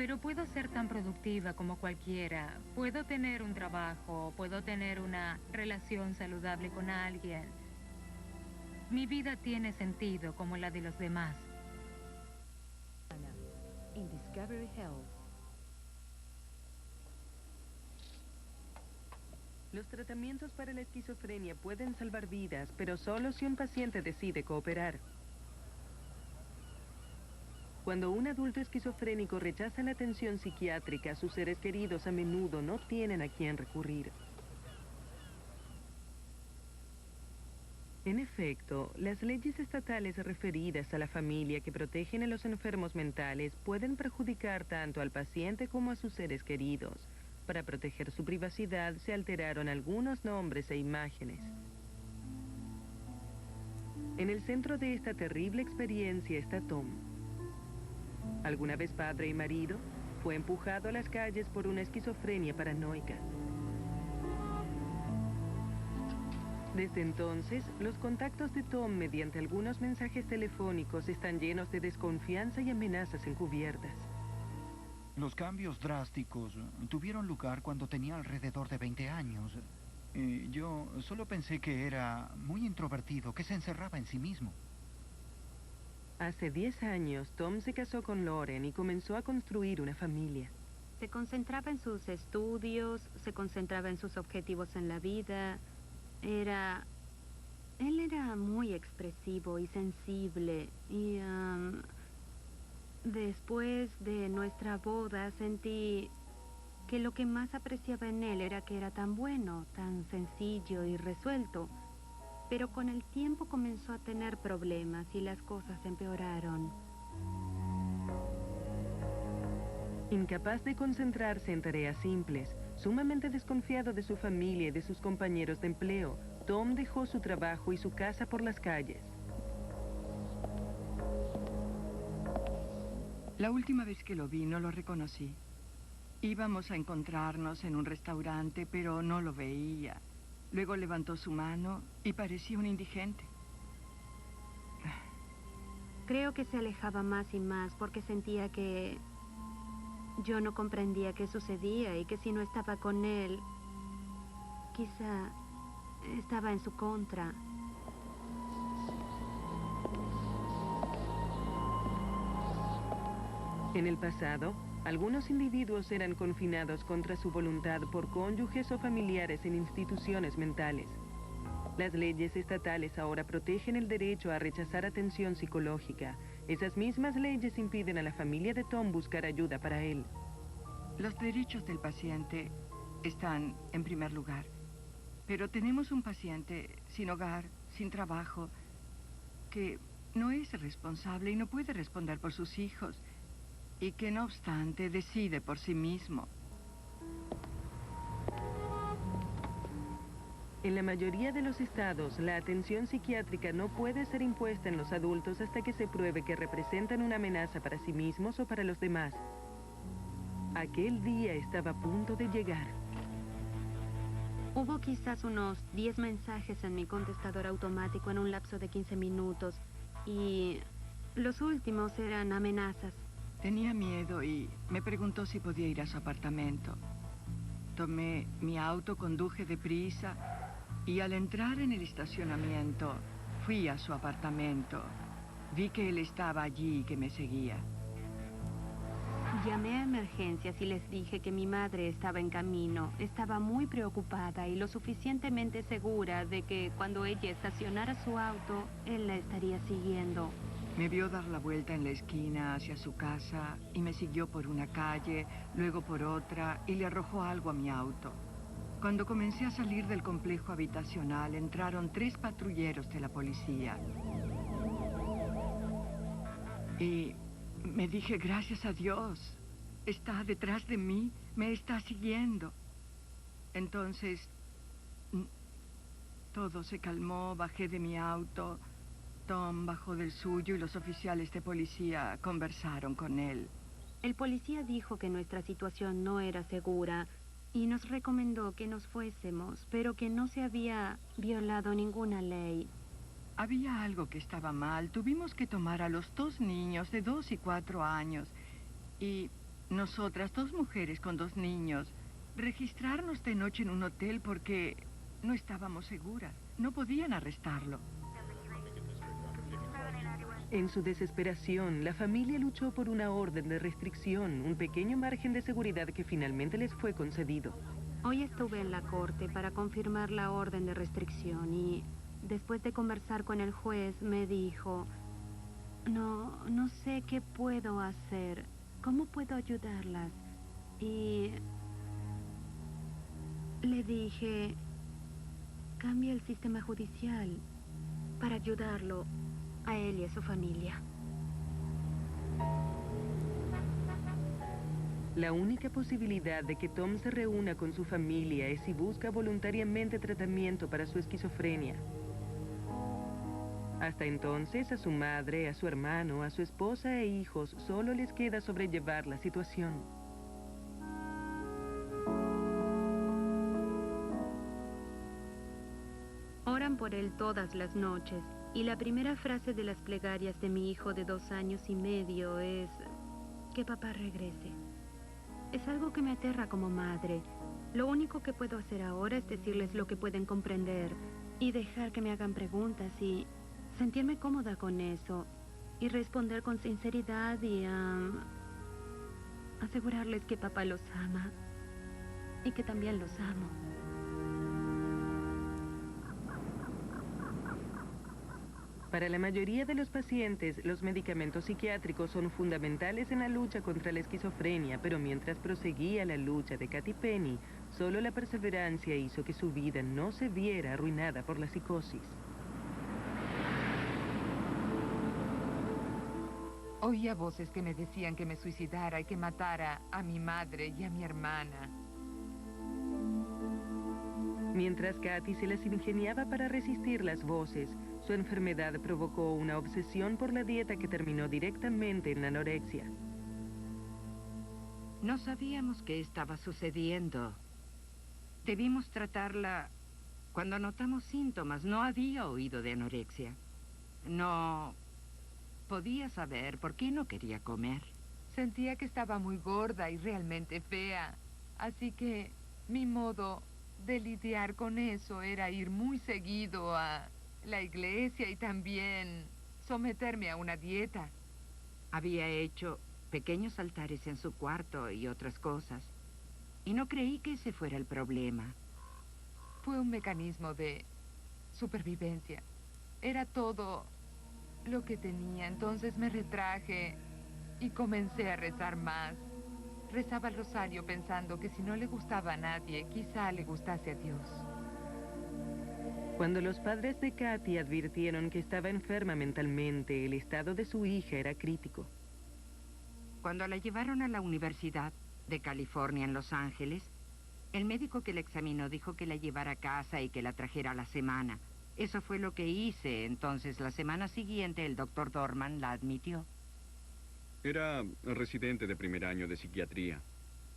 Pero puedo ser tan productiva como cualquiera. Puedo tener un trabajo, puedo tener una relación saludable con alguien. Mi vida tiene sentido como la de los demás. In Discovery Health. Los tratamientos para la esquizofrenia pueden salvar vidas, pero solo si un paciente decide cooperar. Cuando un adulto esquizofrénico rechaza la atención psiquiátrica, sus seres queridos a menudo no tienen a quién recurrir. En efecto, las leyes estatales referidas a la familia que protegen a los enfermos mentales pueden perjudicar tanto al paciente como a sus seres queridos. Para proteger su privacidad, se alteraron algunos nombres e imágenes. En el centro de esta terrible experiencia está Tom. Alguna vez padre y marido, fue empujado a las calles por una esquizofrenia paranoica. Desde entonces, los contactos de Tom mediante algunos mensajes telefónicos están llenos de desconfianza y amenazas encubiertas. Los cambios drásticos tuvieron lugar cuando tenía alrededor de 20 años. Yo solo pensé que era muy introvertido, que se encerraba en sí mismo. Hace 10 años, Tom se casó con Lauren y comenzó a construir una familia. Se concentraba en sus estudios, se concentraba en sus objetivos en la vida. Él era muy expresivo y sensible y después de nuestra boda sentí que lo que más apreciaba en él era que era tan bueno, tan sencillo y resuelto. Pero con el tiempo comenzó a tener problemas y las cosas empeoraron. Incapaz de concentrarse en tareas simples, sumamente desconfiado de su familia y de sus compañeros de empleo, Tom dejó su trabajo y su casa por las calles. La última vez que lo vi no lo reconocí. Íbamos a encontrarnos en un restaurante, pero no lo veía. Luego levantó su mano y parecía un indigente. Creo que se alejaba más y más porque sentía que yo no comprendía qué sucedía y que si no estaba con él, quizá estaba en su contra. En el pasado, algunos individuos eran confinados contra su voluntad por cónyuges o familiares en instituciones mentales. Las leyes estatales ahora protegen el derecho a rechazar atención psicológica. Esas mismas leyes impiden a la familia de Tom buscar ayuda para él. Los derechos del paciente están en primer lugar. Pero tenemos un paciente sin hogar, sin trabajo, que no es responsable y no puede responder por sus hijos, y que no obstante decide por sí mismo. En la mayoría de los estados, la atención psiquiátrica no puede ser impuesta en los adultos hasta que se pruebe que representan una amenaza para sí mismos o para los demás. Aquel día estaba a punto de llegar. Hubo quizás unos 10 mensajes en mi contestador automático en un lapso de 15 minutos y los últimos eran amenazas. Tenía miedo y me preguntó si podía ir a su apartamento. Tomé mi auto, conduje deprisa y al entrar en el estacionamiento fui a su apartamento. Vi que él estaba allí y que me seguía. Llamé a emergencias y les dije que mi madre estaba en camino. Estaba muy preocupada y lo suficientemente segura de que cuando ella estacionara su auto, él la estaría siguiendo. Me vio dar la vuelta en la esquina hacia su casa y me siguió por una calle, luego por otra y le arrojó algo a mi auto. Cuando comencé a salir del complejo habitacional, entraron 3 patrulleros de la policía. Y me dije, gracias a Dios, está detrás de mí, me está siguiendo. Entonces, todo se calmó, bajé de mi auto. Tom bajó del suyo y los oficiales de policía conversaron con él. El policía dijo que nuestra situación no era segura y nos recomendó que nos fuésemos, pero que no se había violado ninguna ley. Había algo que estaba mal. Tuvimos que tomar a los 2 niños de 2 y 4 años y nosotras, 2 mujeres con 2 niños, registrarnos de noche en un hotel porque no estábamos seguras. No podían arrestarlo. En su desesperación, la familia luchó por una orden de restricción, un pequeño margen de seguridad que finalmente les fue concedido. Hoy estuve en la corte para confirmar la orden de restricción y después de conversar con el juez me dijo, no sé qué puedo hacer, cómo puedo ayudarlas. Y le dije, cambia el sistema judicial para ayudarlo a él y a su familia. La única posibilidad de que Tom se reúna con su familia es si busca voluntariamente tratamiento para su esquizofrenia. Hasta entonces, a su madre, a su hermano, a su esposa e hijos solo les queda sobrellevar la situación. Oran por él todas las noches, y la primera frase de las plegarias de mi hijo de 2 años y medio es que papá regrese. Es algo que me aterra como madre. Lo único que puedo hacer ahora es decirles lo que pueden comprender y dejar que me hagan preguntas y sentirme cómoda con eso y responder con sinceridad y asegurarles que papá los ama y que también los amo. Para la mayoría de los pacientes, los medicamentos psiquiátricos son fundamentales en la lucha contra la esquizofrenia, pero mientras proseguía la lucha de Katy Penny, solo la perseverancia hizo que su vida no se viera arruinada por la psicosis. Oía voces que me decían que me suicidara y que matara a mi madre y a mi hermana. Mientras Katy se las ingeniaba para resistir las voces, su enfermedad provocó una obsesión por la dieta que terminó directamente en la anorexia. No sabíamos qué estaba sucediendo. Debimos tratarla cuando notamos síntomas. No había oído de anorexia. No podía saber por qué no quería comer. Sentía que estaba muy gorda y realmente fea. Así que mi modo de lidiar con eso era ir muy seguido a la iglesia y también someterme a una dieta. Había hecho pequeños altares en su cuarto y otras cosas. Y no creí que ese fuera el problema. Fue un mecanismo de supervivencia. Era todo lo que tenía. Entonces me retraje y comencé a rezar más. Rezaba el rosario pensando que si no le gustaba a nadie, quizá le gustase a Dios. Cuando los padres de Katy advirtieron que estaba enferma mentalmente, el estado de su hija era crítico. Cuando la llevaron a la Universidad de California en Los Ángeles, el médico que la examinó dijo que la llevara a casa y que la trajera a la semana. Eso fue lo que hice. Entonces, la semana siguiente, el doctor Dorman la admitió. Era residente de primer año de psiquiatría.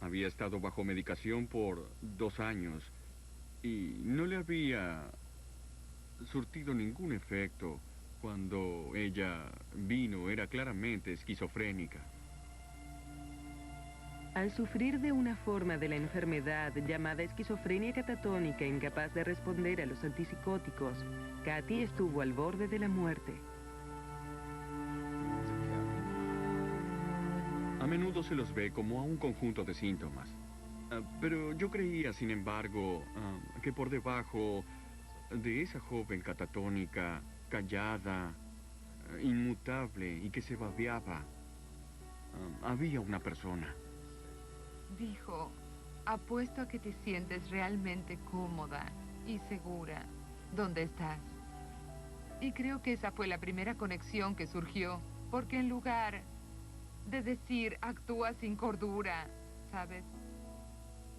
Había estado bajo medicación por 2 años y no le había surtido ningún efecto. Cuando ella vino, era claramente esquizofrénica. Al sufrir de una forma de la enfermedad llamada esquizofrenia catatónica incapaz de responder a los antipsicóticos, Katy estuvo al borde de la muerte. A menudo se los ve como a un conjunto de síntomas. Pero yo creía, sin embargo, que por debajo de esa joven catatónica, callada, inmutable y que se babeaba, había una persona. Dijo, apuesto a que te sientes realmente cómoda y segura donde estás. Y creo que esa fue la primera conexión que surgió, porque en lugar de decir, actúa sin cordura, ¿sabes?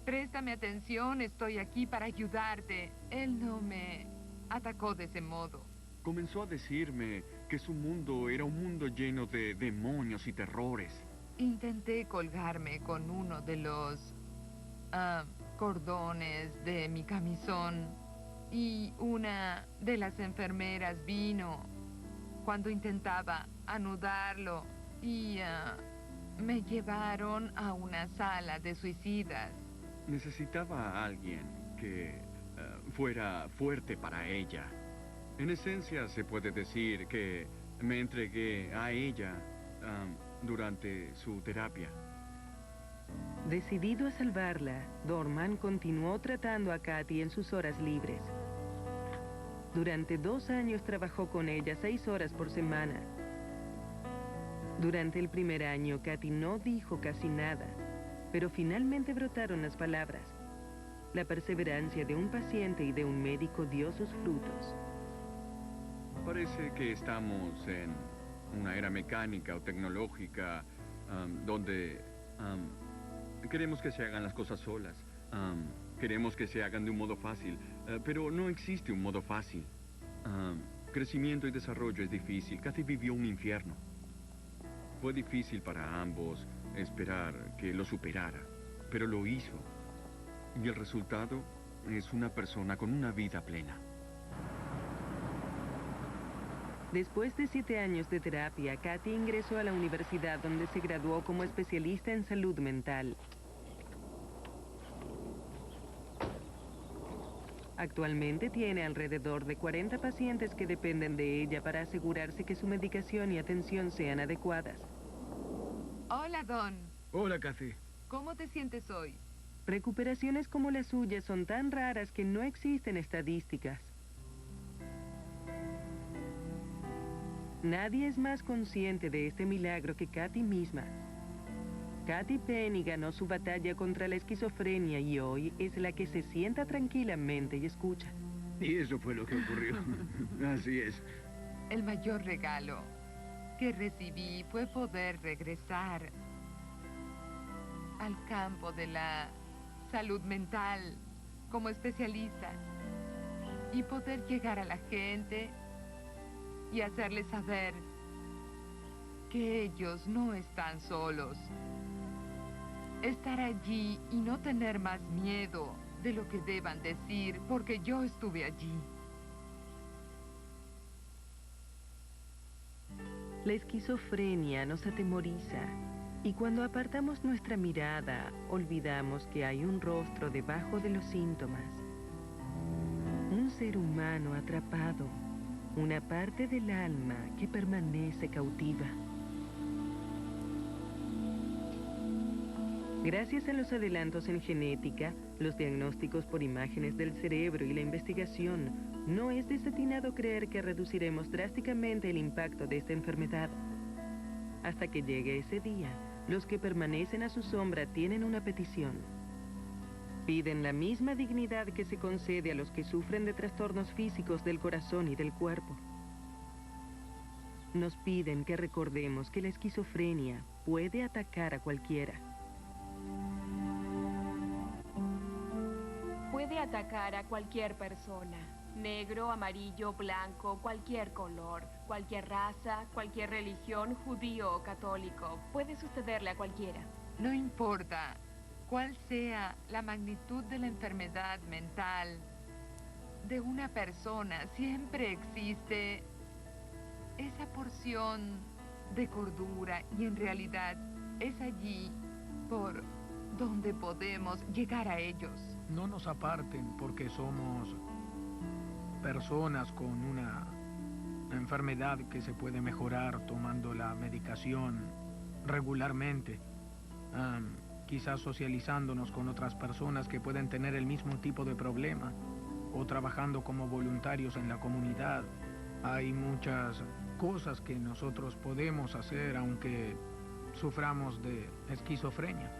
Préstame atención, estoy aquí para ayudarte. Él no me atacó de ese modo. Comenzó a decirme que su mundo era un mundo lleno de demonios y terrores. Intenté colgarme con uno de los cordones de mi camisón y una de las enfermeras vino cuando intentaba anudarlo y me llevaron a una sala de suicidas. Necesitaba a alguien que fuera fuerte para ella. En esencia, se puede decir que me entregué a ella durante su terapia. Decidido a salvarla, Dorman continuó tratando a Kathy en sus horas libres. Durante 2 años trabajó con ella 6 horas por semana. Durante el primer año, Kathy no dijo casi nada, pero finalmente brotaron las palabras. La perseverancia de un paciente y de un médico dio sus frutos. Parece que estamos en una era mecánica o tecnológica donde queremos que se hagan las cosas solas. Queremos que se hagan de un modo fácil, pero no existe un modo fácil. Crecimiento y desarrollo es difícil. Kathy vivió un infierno. Fue difícil para ambos esperar que lo superara, pero lo hizo. Y el resultado es una persona con una vida plena. Después de 7 años de terapia, Kathy ingresó a la universidad donde se graduó como especialista en salud mental. Actualmente tiene alrededor de 40 pacientes que dependen de ella para asegurarse que su medicación y atención sean adecuadas. Hola, Don. Hola, Kathy. ¿Cómo te sientes hoy? Recuperaciones como la suya son tan raras que no existen estadísticas. Nadie es más consciente de este milagro que Kathy misma. Kathy Penny ganó su batalla contra la esquizofrenia y hoy es la que se sienta tranquilamente y escucha. Y eso fue lo que ocurrió. Así es. El mayor regalo que recibí fue poder regresar al campo de la salud mental como especialista y poder llegar a la gente y hacerles saber que ellos no están solos. Estar allí y no tener más miedo de lo que deban decir, porque yo estuve allí. La esquizofrenia nos atemoriza y cuando apartamos nuestra mirada, olvidamos que hay un rostro debajo de los síntomas. Un ser humano atrapado, una parte del alma que permanece cautiva. Gracias a los adelantos en genética, los diagnósticos por imágenes del cerebro y la investigación, no es desatinado creer que reduciremos drásticamente el impacto de esta enfermedad. Hasta que llegue ese día, los que permanecen a su sombra tienen una petición. Piden la misma dignidad que se concede a los que sufren de trastornos físicos del corazón y del cuerpo. Nos piden que recordemos que la esquizofrenia puede atacar a cualquiera. Puede atacar a cualquier persona. Negro, amarillo, blanco, cualquier color, cualquier raza, cualquier religión, judío o católico. Puede sucederle a cualquiera. No importa cuál sea la magnitud de la enfermedad mental de una persona, siempre existe esa porción de cordura y en realidad es allí por donde podemos llegar a ellos. No nos aparten porque somos personas con una enfermedad que se puede mejorar tomando la medicación regularmente. Quizás socializándonos con otras personas que pueden tener el mismo tipo de problema o trabajando como voluntarios en la comunidad. Hay muchas cosas que nosotros podemos hacer aunque suframos de esquizofrenia.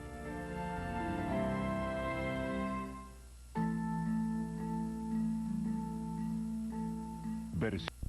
Versión